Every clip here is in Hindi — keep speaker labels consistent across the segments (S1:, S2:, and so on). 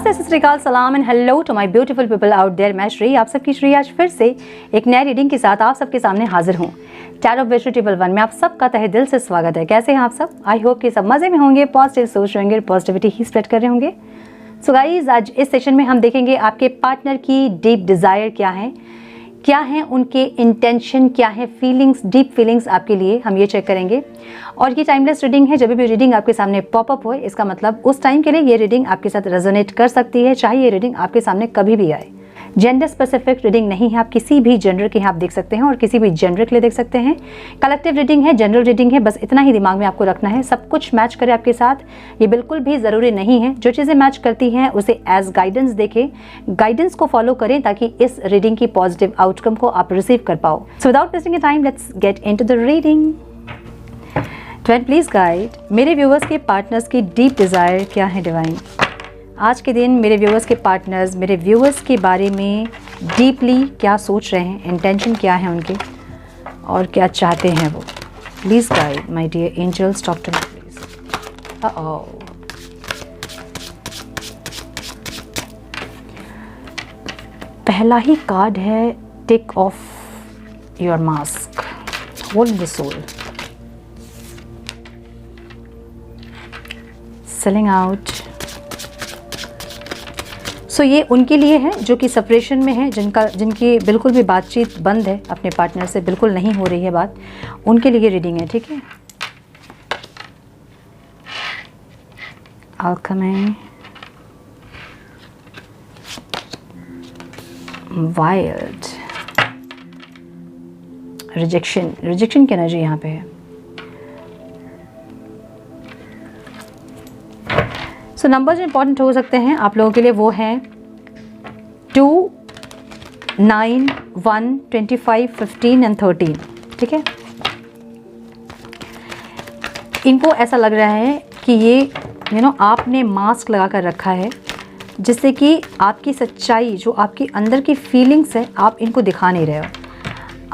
S1: नमस्ते, सत श्री अकाल, सलाम and hello to my beautiful people out there. मैं श्री, आप सबकी श्री आज फिर से एक नई रीडिंग के साथ आप सबके सामने हाजिर हूँ। टैरो वेजिटेबल 1 में आप सबका तहे दिल से स्वागत है। कैसे हैं आप सब? आई होप कि सब मजे में होंगे, पॉजिटिव सोच रहेंगे, पॉजिटिविटी ही स्प्रेड कर रहे होंगे। सो गाइज, आज इस सेशन में हम देखेंगे आपके पार्टनर की डीप डिज़ायर क्या है उनके इंटेंशन, क्या है फीलिंग्स, डीप फीलिंग्स आपके लिए, हम ये चेक करेंगे। और ये टाइमलेस रीडिंग है। जब भी रीडिंग आपके सामने पॉपअप हो, इसका मतलब उस टाइम के लिए ये रीडिंग आपके साथ रेजोनेट कर सकती है, चाहे ये रीडिंग आपके सामने कभी भी आए। जेंडर स्पेसिफिक रीडिंग नहीं है, आप किसी भी जेंडर के आप देख सकते हैं और किसी भी जेंडर के लिए देख सकते हैं। कलेक्टिव रीडिंग है, जनरल रीडिंग है, बस इतना ही दिमाग में आपको रखना है। सब कुछ मैच करे आपके साथ, ये बिल्कुल भी ज़रूरी नहीं है। जो चीज़ें मैच करती हैं उसे एज गाइडेंस देखें, गाइडेंस को फॉलो करें ताकि इस रीडिंग की पॉजिटिव आउटकम को आप रिसीव कर पाओ। So without wasting time, let's get into the reading. Divine please guide मेरे व्यूअर्स के पार्टनर्स की डीप डिज़ायर क्या है डिवाइन। आज के दिन मेरे व्यूअर्स के पार्टनर्स मेरे व्यूअर्स के बारे में डीपली क्या सोच रहे हैं, इंटेंशन क्या है उनके और क्या चाहते हैं वो। Please guide my dear angels, talk to me please. पहला ही कार्ड है, take off your mask, hold the soul, selling out. So ये उनके लिए है जो कि सेपरेशन में है, जिनकी बिल्कुल भी बातचीत बंद है, अपने पार्टनर से बिल्कुल नहीं हो रही है बात, उनके लिए रीडिंग है, ठीक है। अल्केमी, वाइल्ड, रिजेक्शन की एनर्जी यहाँ पे है। सो नंबर्स इंपॉर्टेंट हो सकते हैं आप लोगों के लिए, वो हैं 2, 9, 1, 25, 15 एंड 13, ठीक है। इनको ऐसा लग रहा है कि ये आपने मास्क लगा कर रखा है, जिससे कि आपकी सच्चाई, जो आपकी अंदर की फीलिंग्स है, आप इनको दिखा नहीं रहे हो।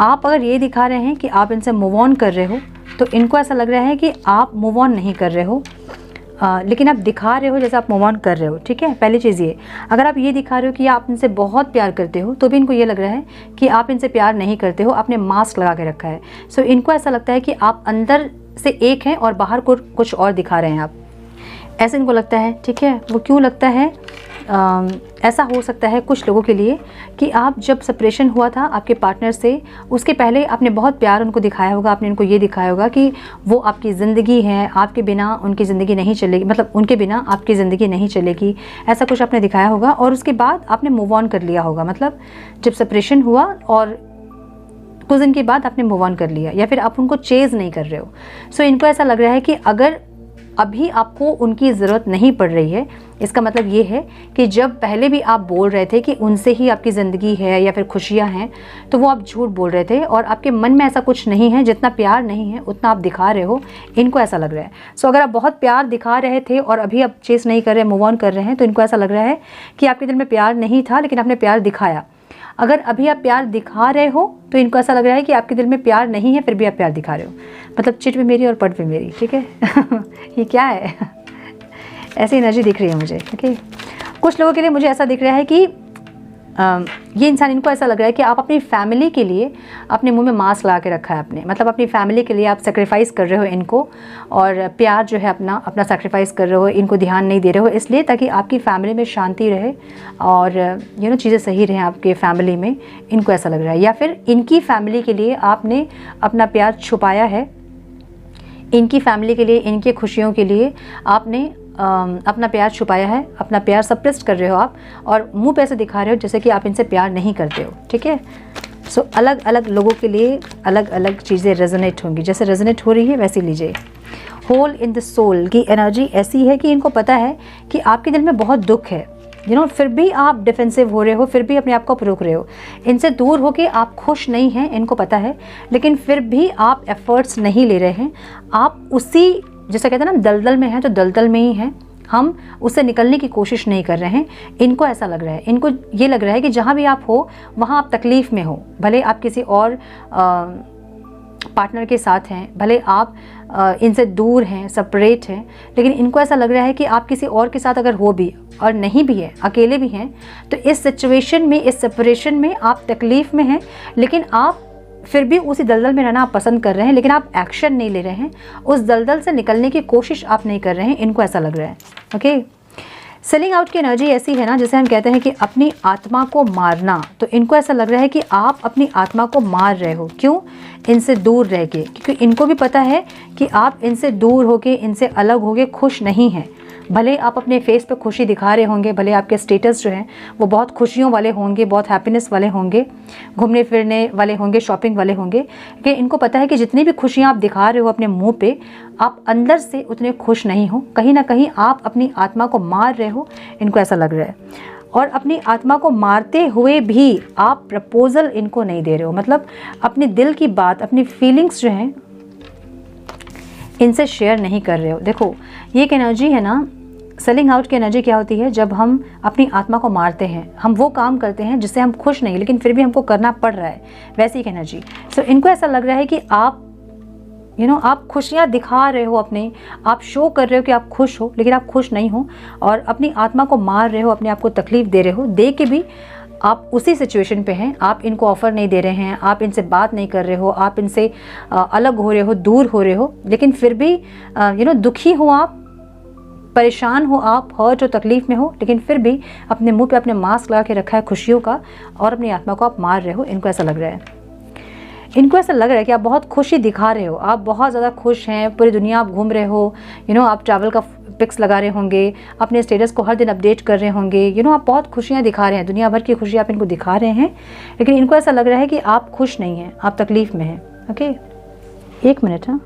S1: आप अगर ये दिखा रहे हैं कि आप इनसे मूव ऑन कर रहे हो, तो इनको ऐसा लग रहा है कि आप मूव ऑन नहीं कर रहे हो, लेकिन आप दिखा रहे हो जैसे आप मूव ऑन कर रहे हो, ठीक है। पहली चीज़ ये, अगर आप ये दिखा रहे हो कि आप इनसे बहुत प्यार करते हो, तो भी इनको ये लग रहा है कि आप इनसे प्यार नहीं करते हो, आपने मास्क लगा के रखा है। सो इनको ऐसा लगता है कि आप अंदर से एक हैं और बाहर को कुछ और दिखा रहे हैं आप, ऐसे इनको लगता है, ठीक है। वो क्यों लगता है? ऐसा हो सकता है कुछ लोगों के लिए कि आप जब सेपरेशन हुआ था आपके पार्टनर से, उसके पहले आपने बहुत प्यार उनको दिखाया होगा, आपने उनको ये दिखाया होगा कि वो आपकी ज़िंदगी है, आपके बिना उनकी ज़िंदगी नहीं चलेगी, मतलब उनके बिना आपकी ज़िंदगी नहीं चलेगी, ऐसा कुछ आपने दिखाया होगा। और उसके बाद आपने मूव ऑन कर लिया होगा, मतलब जब सेपरेशन हुआ और कुछ दिन के बाद आपने मूव ऑन कर लिया, या फिर आप उनको चेज़ नहीं कर रहे हो। सो इनको ऐसा लग रहा है कि अगर अभी आपको उनकी ज़रूरत नहीं पड़ रही है, इसका मतलब ये है कि जब पहले भी आप बोल रहे थे कि उनसे ही आपकी ज़िंदगी है या फिर खुशियाँ हैं, तो वो आप झूठ बोल रहे थे और आपके मन में ऐसा कुछ नहीं है, जितना प्यार नहीं है उतना आप दिखा रहे हो, इनको ऐसा लग रहा है। सो अगर आप बहुत प्यार दिखा रहे थे और अभी आप चेस नहीं कर रहे, मूव ऑन कर रहे हैं, तो इनको ऐसा लग रहा है कि आपके दिल में प्यार नहीं था, लेकिन आपने प्यार दिखाया। अगर अभी आप प्यार दिखा रहे हो, तो इनको ऐसा लग रहा है कि आपके दिल में प्यार नहीं है, फिर भी आप प्यार दिखा रहे हो, मतलब चिट भी मेरी और पट भी मेरी, ठीक है। ये क्या है? ऐसी एनर्जी दिख रही है मुझे, ओके। कुछ लोगों के लिए मुझे ऐसा दिख रहा है कि ये इंसान, इनको ऐसा लग रहा है कि आप अपनी फैमिली के लिए अपने मुंह में मास्क लगा के रखा है आपने, मतलब अपनी फैमिली के लिए आप सेक्रीफाइस कर रहे हो इनको, और प्यार जो है अपना सेक्रीफाइस कर रहे हो, इनको ध्यान नहीं दे रहे हो, इसलिए ताकि आपकी फैमिली में शांति रहे और चीज़ें सही रहें आपके फैमिली में, इनको ऐसा लग रहा है। या फिर इनकी फैमिली के लिए आपने अपना प्यार छुपाया है, इनकी फैमिली के लिए, इनकी खुशियों के लिए आपने अपना प्यार छुपाया है, अपना प्यार सप्रेस कर रहे हो आप, और मुंह पे ऐसे दिखा रहे हो जैसे कि आप इनसे प्यार नहीं करते हो, ठीक है। सो अलग अलग लोगों के लिए अलग अलग चीज़ें रेजोनेट होंगी, जैसे रेजोनेट हो रही है वैसे लीजिए। होल इन द सोल की एनर्जी ऐसी है कि इनको पता है कि आपके दिल में बहुत दुख है, फिर भी आप डिफेंसिव हो रहे हो, फिर भी अपने आप को रोक रहे हो, इनसे दूर होके आप खुश नहीं हैं, इनको पता है, लेकिन फिर भी आप एफर्ट्स नहीं ले रहे हैं। आप उसी, जैसे कहते हैं ना, दलदल में हैं तो दलदल में ही हैं, हम उससे निकलने की कोशिश नहीं कर रहे हैं। इनको ऐसा लग रहा है, इनको ये लग रहा है कि जहाँ भी आप हो वहाँ आप तकलीफ़ में हो, भले आप किसी और पार्टनर के साथ हैं, भले आप इनसे दूर हैं, सेपरेट हैं, लेकिन इनको ऐसा लग रहा है कि आप किसी और के साथ अगर हो भी और नहीं भी है, अकेले भी हैं, तो इस सिचुएशन में, इस सेपरेशन में आप तकलीफ़ में हैं, लेकिन आप फिर भी उसी दलदल में रहना आप पसंद कर रहे हैं, लेकिन आप एक्शन नहीं ले रहे हैं, उस दलदल से निकलने की कोशिश आप नहीं कर रहे हैं, इनको ऐसा लग रहा है। ओके, सेलिंग आउट की एनर्जी ऐसी है ना, जैसे हम कहते हैं कि अपनी आत्मा को मारना, तो इनको ऐसा लग रहा है कि आप अपनी आत्मा को मार रहे हो। क्यों? इनसे दूर रह के, क्योंकि इनको भी पता है कि आप इनसे दूर होके, इनसे अलग होके खुश नहीं हैं। भले आप अपने फेस पे खुशी दिखा रहे होंगे, भले आपके स्टेटस जो हैं वो बहुत खुशियों वाले होंगे, बहुत हैप्पीनेस वाले होंगे, घूमने फिरने वाले होंगे, शॉपिंग वाले होंगे, लेकिन इनको पता है कि जितनी भी खुशियाँ आप दिखा रहे हो अपने मुंह पे, आप अंदर से उतने खुश नहीं हो। कहीं ना कहीं आप अपनी आत्मा को मार रहे हो, इनको ऐसा लग रहा है। और अपनी आत्मा को मारते हुए भी आप प्रपोजल इनको नहीं दे रहे हो, मतलब अपने दिल की बात, अपनी फीलिंग्स जो हैं इनसे शेयर नहीं कर रहे हो। देखो, ये एक एनर्जी है ना, सेलिंग आउट की एनर्जी क्या होती है? जब हम अपनी आत्मा को मारते हैं, हम वो काम करते हैं जिससे हम खुश नहीं, लेकिन फिर भी हमको करना पड़ रहा है, वैसी एक एनर्जी। सो इनको ऐसा लग रहा है कि आप आप खुशियाँ दिखा रहे हो अपने, आप शो कर रहे हो कि आप खुश हो, लेकिन आप खुश नहीं हो और अपनी आत्मा को मार रहे हो, अपने आप को तकलीफ़ दे रहे हो। दे के भी आप उसी सिचुएशन पे हैं, आप इनको ऑफ़र नहीं दे रहे हैं, आप इनसे बात नहीं कर रहे हो, आप इनसे अलग हो रहे हो, दूर हो रहे हो, लेकिन फिर भी दुखी हो आप, परेशान हो आप, हर्ट हो, तकलीफ़ में हो, लेकिन फिर भी अपने मुंह पे अपने मास्क लगा के रखा है खुशियों का और अपनी आत्मा को आप मार रहे हो। इनको ऐसा लग रहा है, इनको ऐसा लग रहा है कि आप बहुत खुशी दिखा रहे हो, आप बहुत ज़्यादा खुश हैं, पूरी दुनिया आप घूम रहे हो, आप ट्रैवल का पिक्स लगा रहे होंगे, अपने स्टेटस को हर दिन अपडेट कर रहे होंगे, आप बहुत खुशियाँ दिखा रहे हैं, दुनिया भर की खुशी आप इनको दिखा रहे हैं, लेकिन इनको ऐसा लग रहा है कि आप खुश नहीं हैं, आप तकलीफ़ में हैं। ओके, एक मिनट, हाँ,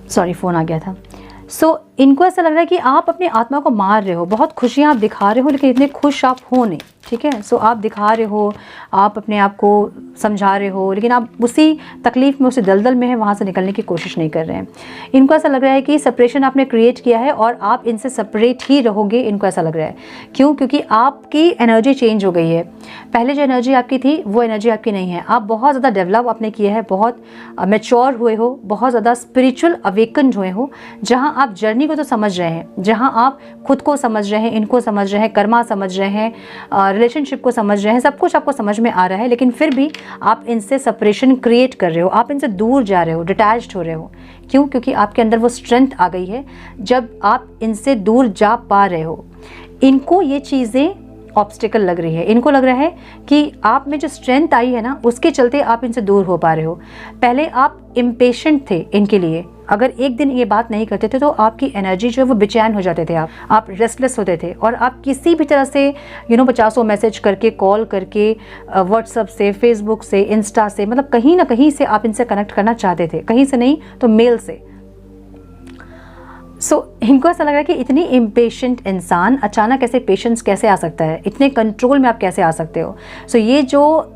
S1: सॉरी, फ़ोन आ गया था। सो इनको ऐसा लग रहा है कि आप अपनी आत्मा को मार रहे हो, बहुत खुशियाँ आप दिखा रहे हो, लेकिन इतने खुश आप हो नहीं। ठीक है, सो आप दिखा रहे हो, आप अपने आप को समझा रहे हो, लेकिन आप उसी तकलीफ़ में, उसी दलदल में है, वहाँ से निकलने की कोशिश नहीं कर रहे हैं। इनको ऐसा लग रहा है कि सेपरेशन आपने क्रिएट किया है और आप इनसे सेपरेट ही रहोगे, इनको ऐसा लग रहा है। क्यों? क्योंकि आपकी एनर्जी चेंज हो गई है। पहले जो एनर्जी आपकी थी वो एनर्जी आपकी नहीं है। आप बहुत ज़्यादा डेवलप आपने किया है, बहुत मैच्योर हुए हो, बहुत ज़्यादा स्पिरिचुअल अवेकन हुए हो, जहाँ आप जर्नी को तो समझ रहे हैं, जहाँ आप खुद को समझ रहे हैं, इनको समझ रहे हैं, कर्मा समझ रहे हैं, रिलेशनशिप को समझ रहे हैं, सब कुछ आपको समझ में आ रहा है, लेकिन फिर भी आप इनसे सेपरेशन क्रिएट कर रहे हो, आप इनसे दूर जा रहे हो, डिटैच्ड हो रहे हो। क्यों? क्योंकि आपके अंदर वो स्ट्रेंथ आ गई है जब आप इनसे दूर जा पा रहे हो। इनको ये चीज़ें ऑब्स्टिकल लग रही है, इनको लग रहा है कि आप में जो स्ट्रेंथ आई है ना, उसके चलते आप इनसे दूर हो पा रहे हो। पहले आप इम्पेशेंट थे इनके लिए, अगर एक दिन ये बात नहीं करते थे तो आपकी एनर्जी जो है वो बेचैन हो जाते थे, आप रेस्टलेस होते थे, और आप किसी भी तरह से 50 मैसेज करके, कॉल करके, व्हाट्सएप से, फेसबुक से, इंस्टा से, मतलब कहीं ना कहीं से आप इनसे कनेक्ट करना चाहते थे, कहीं से नहीं तो मेल से। इनको ऐसा लग रहा है कि इतनी इम्पेशेंट इंसान अचानक ऐसे पेशेंस कैसे आ सकता है, इतने कंट्रोल में आप कैसे आ सकते हो। ये जो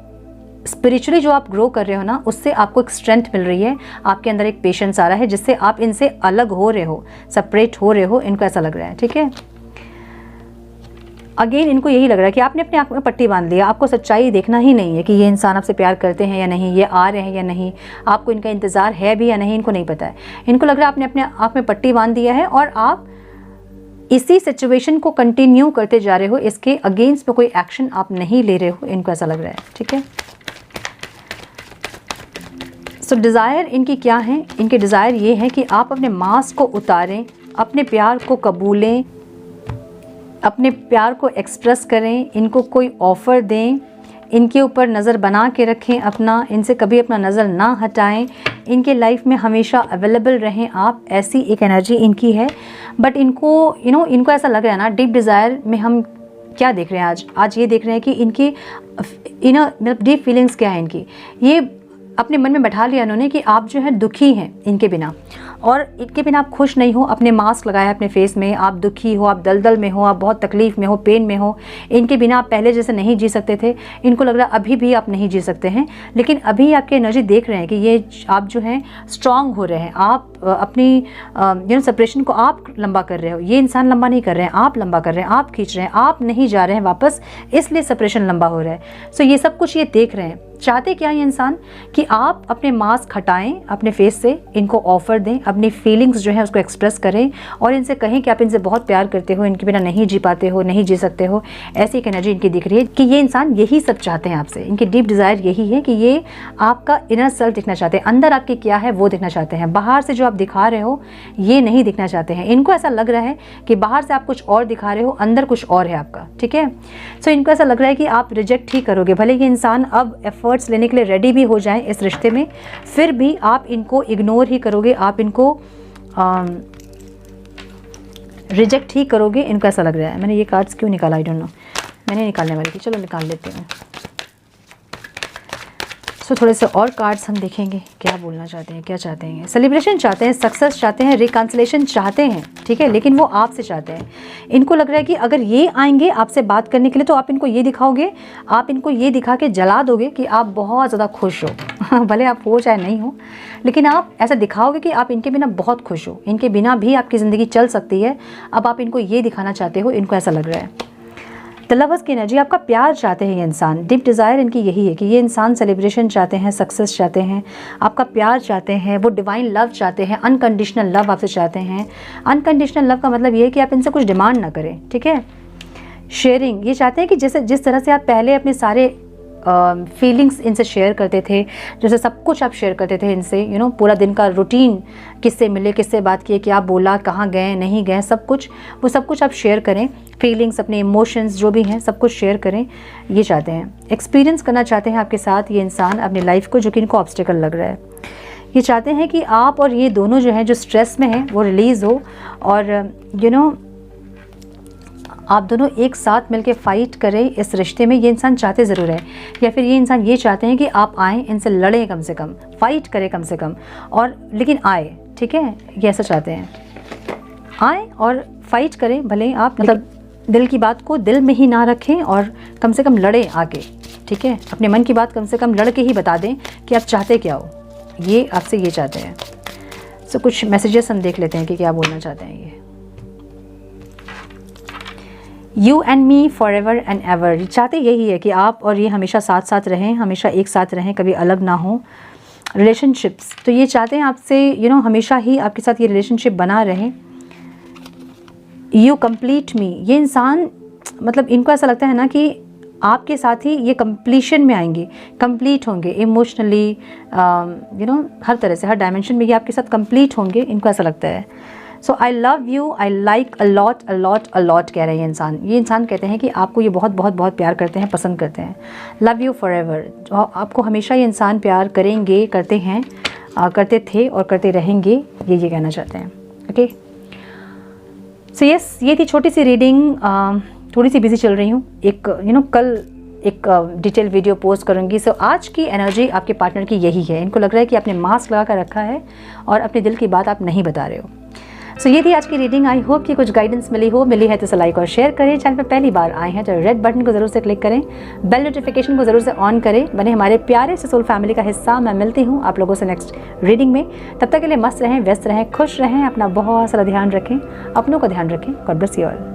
S1: स्पिरिचुअली जो आप ग्रो कर रहे हो ना, उससे आपको एक स्ट्रेंथ मिल रही है, आपके अंदर एक पेशेंस आ रहा है, जिससे आप इनसे अलग हो रहे हो, सेपरेट हो रहे हो, इनको ऐसा लग रहा है। ठीक है, अगेन इनको यही लग रहा है कि आपने अपने आँख में पट्टी बांध लिया, आपको सच्चाई देखना ही नहीं है कि ये इंसान आपसे प्यार करते हैं या नहीं, ये आ रहे हैं या नहीं, आपको इनका इंतज़ार है भी या नहीं, इनको नहीं पता है। इनको लग रहा है आपने अपने आँख में पट्टी बांध दिया है और आप इसी सिचुएशन को कंटिन्यू करते जा रहे हो, इसके अगेंस्ट में कोई एक्शन आप नहीं ले रहे हो, इनको ऐसा लग रहा है। ठीक है, डिज़ायर इनकी क्या है? इनके डिज़ायर ये है कि आप अपने मास्क को उतारें, अपने प्यार को कबूलें, अपने प्यार को एक्सप्रेस करें, इनको कोई ऑफ़र दें, इनके ऊपर नज़र बना के रखें अपना, इनसे कभी अपना नज़र ना हटाएं, इनके लाइफ में हमेशा अवेलेबल रहें आप, ऐसी एक एनर्जी इनकी है। बट इनको इनको ऐसा लग रहा है ना, डीप डिज़ायर में हम क्या देख रहे हैं आज ये देख रहे हैं कि इनकी मतलब डीप फीलिंग्स क्या है इनकी। ये अपने मन में बैठा लिया इन्होंने कि आप जो है दुखी हैं इनके बिना, और इनके बिना आप खुश नहीं हो, अपने मास्क लगाया है अपने फेस में, आप दुखी हो, आप दलदल में हो, आप बहुत तकलीफ़ में हो, पेन में हो, इनके बिना आप पहले जैसे नहीं जी सकते थे, इनको लग रहा है अभी भी आप नहीं जी सकते हैं, लेकिन अभी आपकी एनर्जी देख रहे हैं कि ये आप जो हैं स्ट्रांग हो रहे हैं, आप अपनी सेपरेशन को आप लंबा कर रहे हो, ये इंसान लंबा नहीं कर रहे हैं, आप लंबा कर रहे हैं, आप खींच रहे हैं, आप नहीं जा रहे हैं वापस, इसलिए सेपरेशन लंबा हो रहा है। सो ये सब कुछ ये देख रहे हैं। चाहते क्या है ये इंसान कि आप अपने मास्क हटाएं अपने फेस से, इनको ऑफर दें, अपनी फीलिंग्स जो है उसको एक्सप्रेस करें और इनसे कहें कि आप इनसे बहुत प्यार करते हो, इनके बिना नहीं जी पाते हो, नहीं जी सकते हो। ऐसी एक एनर्जी इनकी दिख रही है कि ये इंसान यही सब चाहते हैं आपसे। इनकी डीप डिज़ायर यही है कि ये आपका इनर सेल्फ दिखना चाहते हैं, अंदर आपके क्या है वो दिखना चाहते हैं। बाहर से जो आप दिखा रहे हो ये नहीं दिखना चाहते हैं। इनको ऐसा लग रहा है कि बाहर से आप कुछ और दिखा रहे हो, अंदर कुछ और है आपका, ठीक है। सो इनको ऐसा लग रहा है कि आप रिजेक्ट ही करोगे, भले ये इंसान अब एफर्ट्स लेने के लिए रेडी भी हो जाएं इस रिश्ते में, फिर भी आप इनको इग्नोर ही करोगे, आप इनको रिजेक्ट ही करोगे। इनको ऐसा लग रहा है। मैंने ये कार्ड्स क्यों निकाला, आई डोंट नो, मैंने निकालने वाली थी, चलो निकाल लेते हैं। सो थोड़े से और कार्ड्स हम देखेंगे क्या बोलना चाहते हैं, क्या चाहते हैं। सेलिब्रेशन चाहते हैं, सक्सेस चाहते हैं, रिकन्सिलेशन चाहते हैं, ठीक है, लेकिन वो आपसे चाहते हैं। इनको लग रहा है कि अगर ये आएंगे आपसे बात करने के लिए तो आप इनको ये दिखाओगे, आप इनको ये दिखा के जला दोगे कि आप बहुत ज़्यादा खुश हो भले आप हो चाहे नहीं हो, लेकिन आप ऐसा दिखाओगे कि आप इनके बिना बहुत खुश हो, इनके बिना भी आपकी ज़िंदगी चल सकती है। अब आप इनको ये दिखाना चाहते हो, इनको ऐसा लग रहा है। द लवर्स की एनर्जी, आपका प्यार चाहते हैं ये इंसान। डीप डिज़ायर इनकी यही है कि ये इंसान सेलिब्रेशन चाहते हैं, सक्सेस चाहते हैं, आपका प्यार चाहते हैं, वो डिवाइन लव चाहते हैं, अनकंडीशनल लव आपसे चाहते हैं। अनकंडीशनल लव का मतलब ये है कि आप इनसे कुछ डिमांड ना करें, ठीक है। शेयरिंग, ये चाहते हैं कि जैसे जिस तरह से आप पहले अपने सारे फीलिंग्स इनसे शेयर करते थे, जैसे सब कुछ आप शेयर करते थे इनसे, पूरा दिन का रूटीन, किससे मिले, किससे बात किए, क्या बोला, कहाँ गए, नहीं गए, सब कुछ, वो सब कुछ आप शेयर करें। फीलिंग्स, अपने इमोशंस जो भी हैं सब कुछ शेयर करें, ये चाहते हैं। एक्सपीरियंस करना चाहते हैं आपके साथ ये इंसान अपनी लाइफ को, जो कि इनको ऑब्स्टिकल लग रहा है। ये चाहते हैं कि आप और ये दोनों जो हैं, जो स्ट्रेस में हैं, वो रिलीज़ हो और आप दोनों एक साथ मिलके फ़ाइट करें इस रिश्ते में। ये इंसान चाहते ज़रूर है, या फिर ये इंसान ये चाहते हैं कि आप आएँ, इनसे लड़ें, कम से कम फ़ाइट करें कम से कम, और लेकिन आए, ठीक है, ये ऐसा चाहते हैं। आएँ और फ़ाइट करें, भले आप मतलब दिल की बात को दिल में ही ना रखें और कम से कम लड़ें आके, ठीक है। अपने मन की बात कम से कम लड़ के ही बता दें कि आप चाहते क्या हो। ये आपसे ये चाहते हैं। सो कुछ मैसेजेस हम देख लेते हैं कि क्या बोलना चाहते हैं ये। You and me for ever and ever, चाहते यही है कि आप और ये हमेशा साथ साथ रहें, हमेशा एक साथ रहें, कभी अलग ना हो। रिलेशनशिप्स, तो ये चाहते हैं आपसे हमेशा ही आपके साथ ये रिलेशनशिप बना रहे। यू कंप्लीट मी, ये इंसान मतलब इनको ऐसा लगता है ना कि आपके साथ ही ये कंप्लीशन में आएंगे, कंप्लीट होंगे इमोशनली, हर तरह से, हर डायमेंशन में ये आपके साथ कंप्लीट होंगे, इनको ऐसा लगता है। So I love you, I like a lot a lot a lot कह रहे हैं ये इंसान। ये इंसान कहते हैं कि आपको ये बहुत बहुत बहुत प्यार करते हैं, पसंद करते हैं। लव यू फॉर एवर, आपको हमेशा ये इंसान प्यार करेंगे, करते हैं, करते थे और करते रहेंगे, ये कहना चाहते हैं। ओके, सो यस, ये थी छोटी सी रीडिंग। थोड़ी सी बिजी चल रही हूँ, एक कल एक डिटेल वीडियो पोस्ट करूँगी। सो आज की एनर्जी आपके पार्टनर की यही है। इनको लग रहा है कि आपने मास्क लगा कर रखा है और अपने दिल की बात आप नहीं बता रहे हो। सो ये थी आज की रीडिंग। आई होप कि कुछ गाइडेंस मिली है तो इसे लाइक और शेयर करें। चैनल पर पहली बार आए हैं तो रेड बटन को ज़रूर से क्लिक करें, बेल नोटिफिकेशन को ज़रूर से ऑन करें, बने हमारे प्यारे से सोल फैमिली का हिस्सा। मैं मिलती हूँ आप लोगों से नेक्स्ट रीडिंग में। तब तक के लिए मस्त रहें, व्यस्त रहें, खुश रहें, अपना बहुत सारा ध्यान रखें, अपनों का ध्यान रखें। God bless you all.